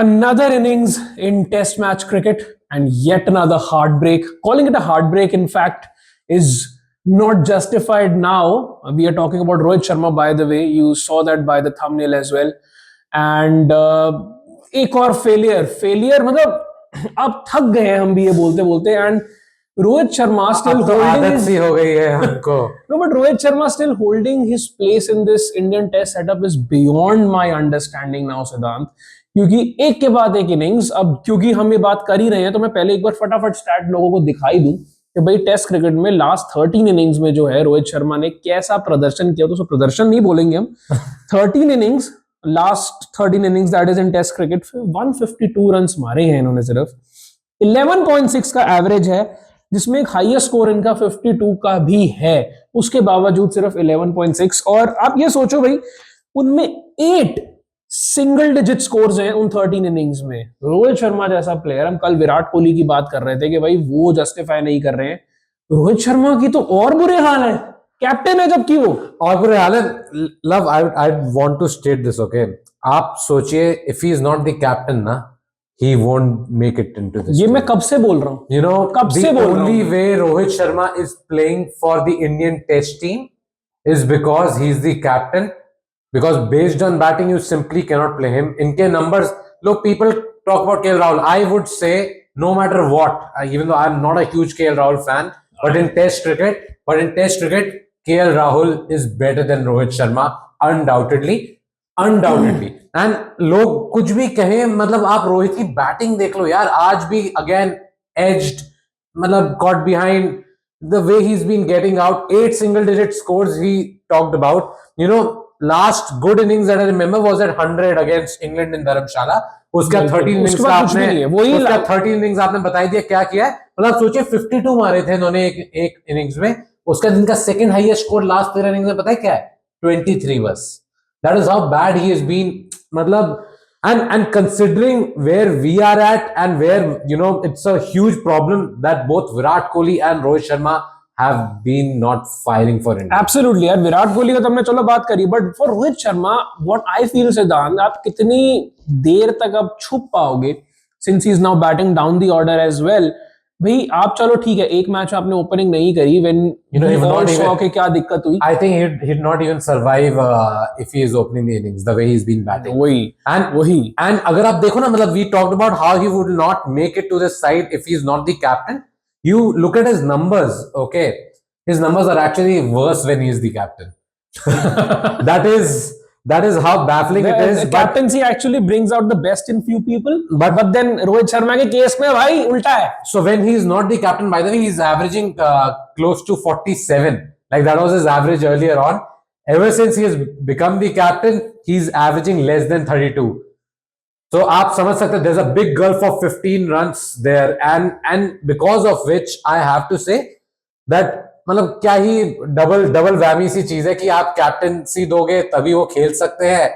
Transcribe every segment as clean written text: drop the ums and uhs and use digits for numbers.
Another innings in Test match cricket and yet another heartbreak. Calling it a heartbreak, in fact, is not justified now. We are talking about Rohit Sharma, by the way. You saw that by the thumbnail as well. And एक और failure मतलब अब थक गए हैं हम भी ये बोलते बोलते and Rohit Sharma still holding his हो गई है हमको no, but Rohit Sharma still holding his place in this Indian Test setup is beyond my understanding now, Siddhant. क्योंकि एक के बाद एक इनिंग्स, अब क्योंकि हम ये बात कर ही रहे हैं तो मैं पहले एक बार फटाफट स्टैट लोगों को दिखाई दूं कि भाई टेस्ट क्रिकेट में लास्ट 13 इनिंग्स में जो है रोहित शर्मा ने कैसा प्रदर्शन किया। तो उसको प्रदर्शन नहीं बोलेंगे हम 13 innings, last 13 innings that is in test cricket, 152 run मारे हैं इन्होंने, सिर्फ 11.6 का एवरेज है, जिसमें एक हाईएस्ट स्कोर इनका 52 का भी है, उसके बावजूद सिर्फ 11.6। और आप ये सोचो भाई, उनमें 8 सिंगल डिजिट स्कोर्स हैं उन 13 इनिंग्स में। रोहित शर्मा जैसा प्लेयर, हम कल विराट कोहली की बात कर रहे थे कि भाई वो जस्टिफाई नहीं कर रहे हैं, रोहित शर्मा की तो और बुरे हाल है, कैप्टन है जबकि वो और बुरे हाल है। Love, I want to state this, okay? आप सोचिए, if he is not the captain ना, he won't make it into this. ये मैं कब से बोल रहा हूँ, you know, कब से बोल रहा हूँ। The only way Rohit Sharma is playing for the Indian Test team is because he's the captain. Because based on batting, you simply cannot play him. Inke numbers, look, people talk about KL Rahul. I would say, no matter what, even though I'm not a huge KL Rahul fan, but in Test cricket, KL Rahul is better than Rohit Sharma, undoubtedly. And लोग कुछ भी कहें, मतलब आप रोहित की batting देख लो यार, आज भी अगेन एज्ड, मतलब got behind the way he is been getting out, 8 single digit scores he talked about. You know, last good innings that I remember was at 100 against England in Dharamshala. उसका 13 innings आपने 13 innings आपने बता दिया क्या किया है। मतलब सोचिए 52 मारे थे इन्होंने एक इनिंग्स में, उसका जिनका second highest score last 13 innings में पता है क्या है? 23 बस। That is how bad he has been. Matlab, and considering where we are at and where, you know, it's a huge problem that both Virat Kohli and Rohit Sharma have been not firing for India. Absolutely, यार विराट कोहली का तो हमने चलो बात करी, but for Rohit Sharma, what I feel, Siddhant, आप कितनी देर तक अब छुप पाओगे since he is now batting down the order as well. भाई आप चलो ठीक है, एक मैच आपने ओपनिंग नहीं करी, when you know, all saw कि क्या दिक्कत हुई। I think he'd not even survive if he is opening the innings the way he's been batting. वही and अगर आप देखो ना, मतलब we talked about how he would not make it to this side if he is not the captain. You look at his numbers, okay? His numbers are actually worse when he is the captain. That is how baffling it is. The captaincy actually brings out the best in few people, but then Rohit Sharma के case में भाई उल्टा है। So when he is not the captain, by the way, he's averaging close to 47. Like that was his average earlier on. Ever since he has become the captain, he's averaging less than 32. So आप समझ सकते, there's a big gulf of 15 runs there, and because of which I have to say that मतलब क्या ही double whammy सी चीज है कि आप captaincy दोगे तभी वो खेल सकते हैं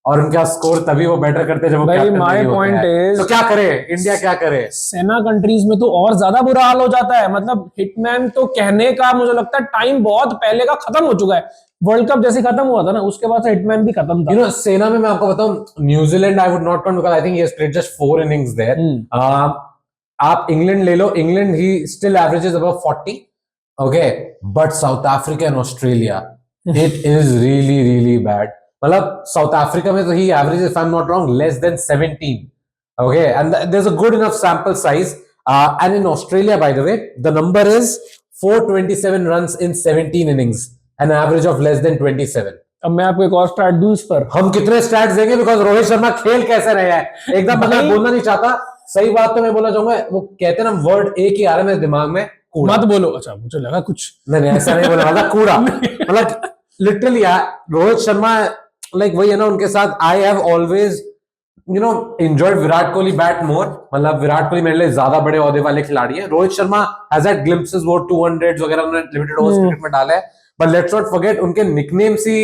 और उनका स्कोर तभी वो बेटर करते हैं जब वो कैप्टन नहीं होते हैं। तो क्या करे इंडिया, क्या करे? सेना कंट्रीज में तो और ज्यादा बुरा हाल हो जाता है। मतलब हिटमैन तो कहने का मुझे लगता है टाइम बहुत पहले का खत्म हो चुका है। वर्ल्ड कप जैसे खत्म हुआ था ना, उसके बाद से हिटमैन भी खत्म था। यू नो, सेना में मैं आपको बताऊं, New Zealand I would not count because I think he has played just 4 innings there. आप इंग्लैंड ले लो, England he still averages above 40. Okay, but South Africa and Australia, it is really bad. मतलब South Africa में तो he averages, if I'm not wrong, less than 17. Okay, and there's a good enough sample size. And in Australia, by the way, the number is 427 runs in 17 innings, an average of less than 27. अब मैं आपको एक और stat दूं इस पर। हम कितने स्टैट्स देंगे? बिकॉज रोहित शर्मा खेल कैसे रहा है एकदम, मतलब बोलना नहीं चाहता। सही बात तो मैं बोलना चाहूंगा, वो कहते हैं ना, वर्ड एक ही आ रहा है मेरे दिमाग में, मत बोलो। अच्छा, मुझे लगा कुछ नहीं ऐसा नहीं बोला, मतलब कूड़ा। मतलब लिटरली रोहित शर्मा, लाइक वही है ना उनके साथ, I have always you know enjoyed Virat Kohli bat more. मतलब विराट कोहली मेरे लिए ज्यादा बड़े ओहदे वाले खिलाड़ी है। Rohit Sharma has had glimpses, वो 200s वगैरह उन्होंने लिमिटेड ओवर्स क्रिकेट में डाले हैं, बट लेट्स नॉट फॉरगेट उनके निकनेम्स ही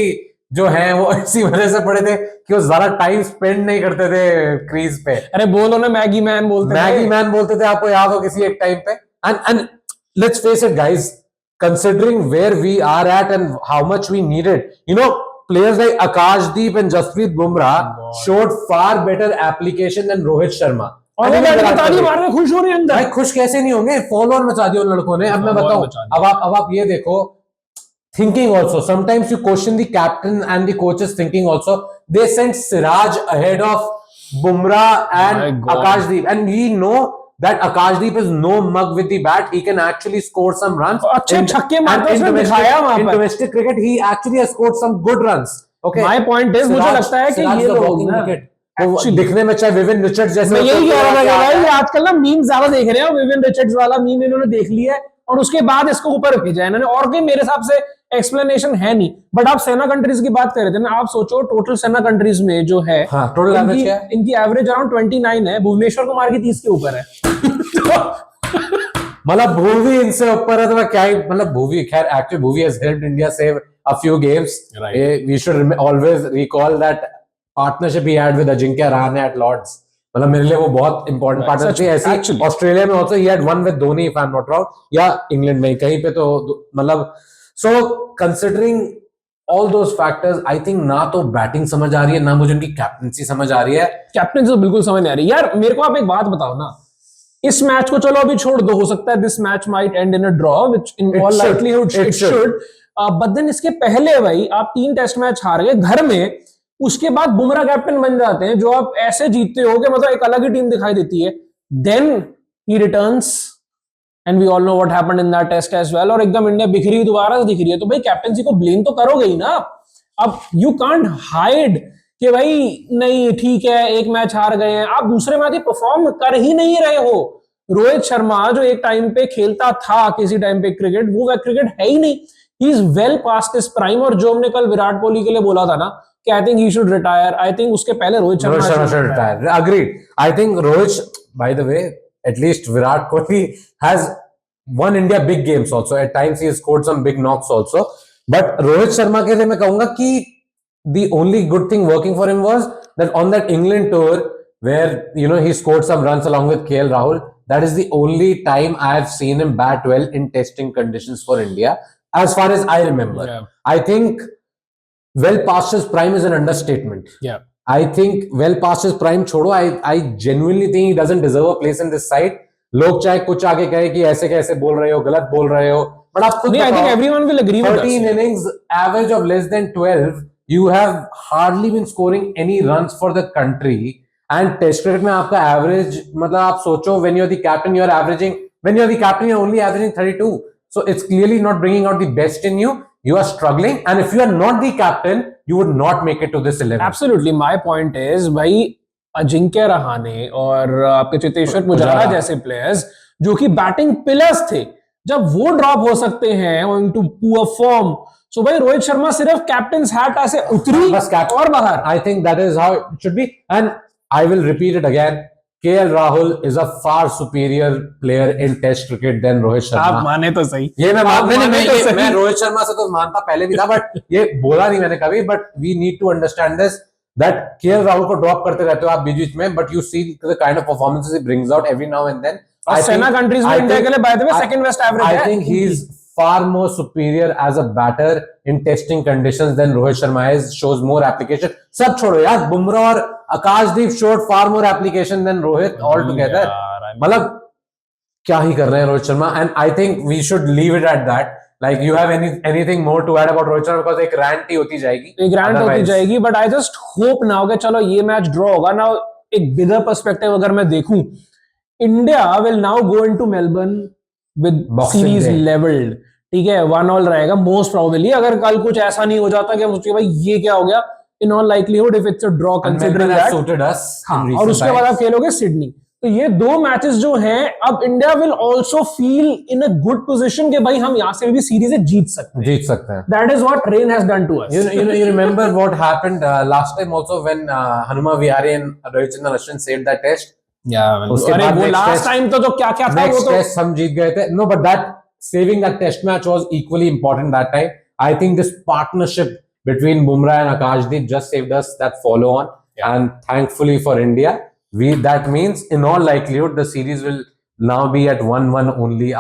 जो है वो इसी वजह से पड़े थे कि वो ज्यादा टाइम स्पेंड नहीं करते थे क्रीज पे। अरे बोलो ना, मैगी मैन बोलते थे, आपको याद हो किसी एक टाइम पे। And let's face it guys, considering where we are at and how much we need it, you know, players like Akashdeep and Jasprit Bumrah showed far better application than Rohit Sharma. और वो बैठ के ताली मार के खुश हो रहे हैं अंदर। भाई खुश कैसे नहीं होंगे, फॉलो ऑन मचा दिया उन लड़कों ने। अब मैं बताऊं, अब आप ये देखो, thinking also, sometimes you question the captain and the coach's thinking also. They sent Siraj ahead of Bumrah and Akashdeep, and we know that Akashdeep is no mug with the bat. He can actually score some runs. अच्छे छक्के मारते उसने दिखाया वहां पर। In domestic cricket, he actually has scored some good runs. Okay. My point is, मुझे लगता है कि ये लोग ना दिखने में चाहे विविन रिचर्ड्स जैसे, मैं यही कह रहा था भाई, आजकल ना मीम ज्यादा देख रहे हैं। विविन रिचर्ड्स वाला मीम इन्होंने देख लिया है और उसके बाद इसको ऊपर भेजा है इन्होंने, और कोई मेरे हिसाब से एक्सप्लेनेशन है नहीं। बट आप सेना कंट्रीज की बात कर रहे थे ना, आप सोचो टोटल सेना कंट्रीज में जो है, टोटल एवरेज क्या है? इनकी एवरेज अराउंड 29 है, भुवनेश्वर कुमार की 30 के ऊपर है। मतलब भुवी इनसे ऊपर है तो क्या ही, मतलब भुवी, खैर actually Bhuvi has helped India save a few games. We should always recall that partnership he had with Ajinkya Rahane at Lord's. मतलब मेरे लिए वो बहुत इंपॉर्टेंट पार्टनर थी। ऐसी ऑस्ट्रेलिया में also he had one with Dhoni, if I am not wrong, या England में कहीं पे, तो मतलब so considering all those factors, I think ना तो बैटिंग समझ आ रही है, ना मुझे उनकी कैप्टनसी समझ आ रही है। कैप्टनसी तो बिल्कुल समझ नहीं आ रही यार। मेरे को आप एक बात बताओ ना, इस मैच को चलो अभी छोड़ दो, हो सकता है this match might end in a draw, which in all likelihood it should, but then इसके पहले भाई आप 3 टेस्ट मैच हार गए घर में, उसके बाद बुमराह कैप्टन बन जाते हैं, जो आप ऐसे जीतते हो कि मतलब एक अलग ही टीम दिखाई देती है। Then he returns and we all know what happened in that test as well, और एकदम इंडिया बिखरी हुई दोबारा से दिख रही है। तो भाई कैप्टनसी को ब्लेम तो करोगे ही ना। अब यू कांट हाइड कि भाई नहीं ठीक है एक मैच हार गए हैं, आप दूसरे मैच परफॉर्म कर ही नहीं रहे हो। रोहित शर्मा जो एक टाइम पे खेलता था किसी टाइम पे क्रिकेट, वो क्रिकेट है ही नहीं। He is well past his prime. और जो हमने कल विराट कोहली के लिए बोला था ना कि आई think he should retire, I think उसके पहले Rohit Sharma should retire. Agreed. I think Rohit, by the way, at least Virat Kohli has won India big games also. At times he has scored some big knocks also. But Rohit Sharma के लिए मैं कहूंगा कि the only good thing working for him was that on that England tour where, you know, he scored some runs along with KL Rahul. That is the only time I have seen him bat well in testing conditions for India, as far as I remember. Yeah. I think well past his prime is an understatement. Yeah. I think well past his prime छोड़ो, I genuinely think he doesn't deserve a place in this side. लोग चाहे कुछ आगे कहे कि ऐसे कैसे बोल रहे हो, गलत बोल रहे हो, but आप खुद I think everyone will agree with us. 13 innings, average of less than 12. You have hardly been scoring any runs for the country. And Test cricket में आपका average, मतलब आप सोचो, when you're the captain, you're only averaging 32. So it's clearly not bringing out the best in you. You are struggling, and if you are not the captain, you would not make it to this 11. Absolutely, my point is, भाई अजिंक्य रहाणे और आपके चेतेश्वर पुजारा जैसे players जो कि batting pillars थे, जब वो drop हो सकते हैं owing to poor form, so भाई रोहित शर्मा सिर्फ कैप्टन्स हैट ऐसे उतरी और बाहर। I think that is how it should be, and I will repeat it again. KL Rahul is a far superior player in Test cricket than Rohit Sharma. आप माने तो सही। ये मैं रोहित शर्मा से तो मानता पहले भी था, बट ये बोला नहीं मैंने कभी। But we need to understand this, that KL Rahul को ड्रॉप करते रहते हो आप बीच में, but you see the kind of performances he brings out every now and then. SENA countries में इंडिया के लिए by the way second best average है। I think he is far more superior as a batter in testing conditions than Rohit Sharma is. Shows more application. सब छोड़ो यार, बुमराह और आकाशदीप showed far more application than Rohit altogether. मतलब क्या ही कर रहे हैं Rohit Sharma, and I think we should leave it at that. Like you have anything more to add about Rohit Sharma, because एक rant ही होती जाएगी, but I just hope now कि चलो ये मैच ड्रॉ होगा ना, एक bigger perspective अगर मैं देखूं, India will now go into Melbourne with series leveled. ठीक है, 1-1 रहेगा मोस्ट प्रोबेबली। अगर कल कुछ ऐसा नहीं हो जाता कि हम सोचे भाई ये क्या हो गया, इन all likelihood if it's a draw considering that, और उसके बाद आप खेलोगे सिडनी। तो ये 2 मैचेस जो हैं, अब India will also feel in a good position कि भाई हम यहां से भी सीरीज जीत सकते हैं। That is what rain has done to us. You remember what happened last time also when Hanuma Vihari and Ravichandran Ashwin saved that test? Yeah, अरे वो लास्ट टाइम तो जो क्या था वो तो टेस्ट हम जीत गए थे। No, but that saving that test match was equally important that time. I think this partnership between Bumrah and Akashdeep just saved us that follow on. Yeah. And thankfully for India, that means in all likelihood the series will now be at 1-1 only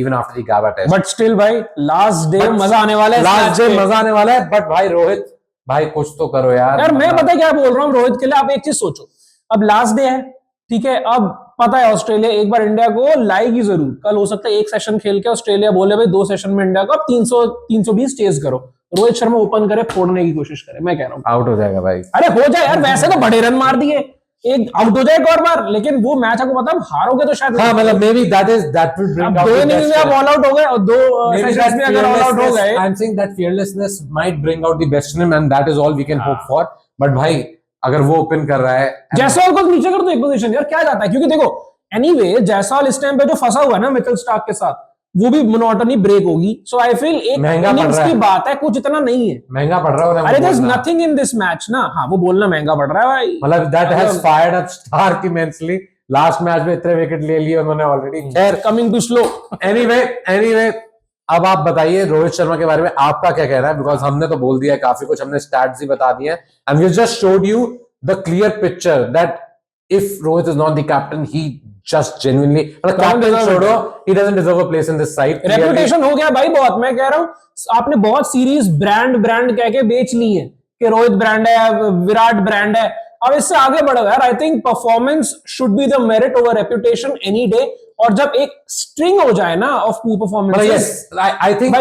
even after the Gaba test. But still भाई last day मजा आने वाला है। But भाई रोहित भाई कुछ तो करो यार। यार मैं पता क्या बोल रहा हूँ रोहित के लिए, आप एक चीज सोचो, अब लास्ट डे है, ठीक है, अब पता है ऑस्ट्रेलिया एक बार इंडिया को लाएगी जरूर, कल हो सकता है एक सेशन खेल के ऑस्ट्रेलिया बोले भाई 2 सेशन में इंडिया को अब 320 चेज करो, रोहित शर्मा ओपन करे, फोड़ने की कोशिश करे, मैं कह रहा हूँ आउट हो जाएगा भाई। अरे हो जाए यार, वैसे तो बड़े रन मार दिए, एक आउट हो जाए एक और बार, लेकिन वो मैच आपको पता है हारोगे तो शायद, हाँ मतलब may be that will bring out 2 innings में आप ऑल आउट हो गए और 2 सेशंस में अगर ऑल आउट हो गए, I am saying that fearlessness might bring out the best in him and that is all we can hope for, but भाई अगर वो ओपन कर रहा है, जायसवाल को नीचे कर दो एक पोजीशन यार, क्या जाता है, क्योंकि देखो एनीवे जायसवाल इस टाइम पे जो फंसा हुआ है ना मिचेल स्टार्क के साथ, वो भी मोनोटनी ब्रेक होगी, सो आई फील एक इनिंग्स की बात है, कुछ इतना नहीं है, महंगा पड़ रहा है। अरे there is nothing in this match ना, हाँ वो बोलना महंगा पड़ रहा है भाई, मतलब that has fired up Starc immensely, last match में इतने विकेट ले लिए उन्होंने ऑलरेडी। खैर कमिंग टू स्लो, एनीवे अब आप बताइए रोहित शर्मा के बारे में आपका क्या कहना है, बिकॉज हमने तो बोल दिया है काफी कुछ, हमने स्टैट्स ही बता दिए हैं and we just showed you the clear picture that if Rohit is not the captain he just genuinely captain छोड़ो, he doesn't deserve a place in this side. Reputation हो गया भाई बहुत, मैं कह रहा हूं आपने बहुत सीरीज ब्रांड कह के बेच ली है कि रोहित ब्रांड है, विराट ब्रांड है, अब इससे आगे बढ़ो यार, I think performance should be the merit over reputation any day, और जब एक स्ट्रिंग हो जाए ना ऑफ पूर performance, I think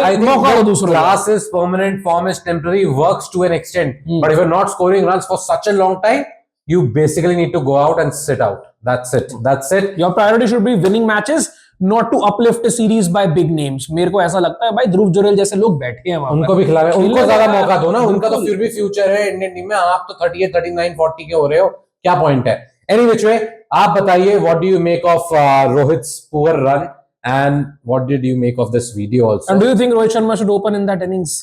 class is permanent, form is temporary, works to an extent, but if you're not scoring runs for such a long time, you basically need to go out and sit out. That's it. Your priority should be winning matches, not to uplift a series by big names. मेरे को ऐसा लगता है भाई ध्रुव जुरेल जैसे लोग बैठे हैं वहां, उनको भी खिलावे, उनको ज्यादा मौका दो ना, उनका तो फिर भी फ्यूचर है इंडियन टीम में, आप तो 38, 39, 40 के हो रहे हो, क्या पॉइंट है। Anyway, आप बताइए what do you make of Rohit's poor run and what did you make of this video also? And do you think Rohit Sharma should open in that innings?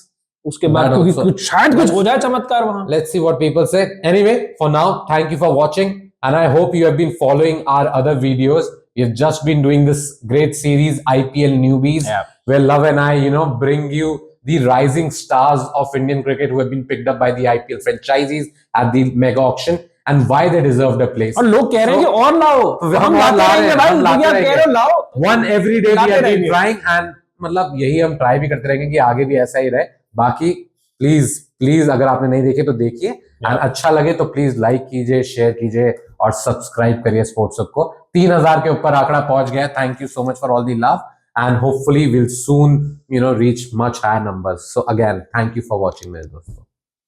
उसके बाद क्योंकि कुछ शायद कुछ हो जाए चमत्कार वहां। Let's see what people say. Anyway, for now, thank you for watching and I hope you have been following our other videos. We've just been doing this great series IPL Newbies, where Love and I, bring you the rising stars of Indian cricket who have been picked up by the IPL franchises at the mega auction and why they deserved a place. और लोग कह रहे हैं कि और लाओ, हम ला रहे हैं भाई, दुनिया कह रहे हो लाओ, one every day we have been trying and मतलब यही हम ट्राई भी करते रहेंगे कि आगे भी ऐसा ही रहे। बाकी प्लीज अगर आपने नहीं देखे तो देखिए, अच्छा लगे तो प्लीज लाइक कीजिए, शेयर कीजिए और सब्सक्राइब करिए स्पोर्ट्स हब को। 3000 के ऊपर आंकड़ा पहुंच गया। Thank you so much for all the love and hopefully will soon reach much higher numbers. So again thank you for watching मेरे दोस्तों।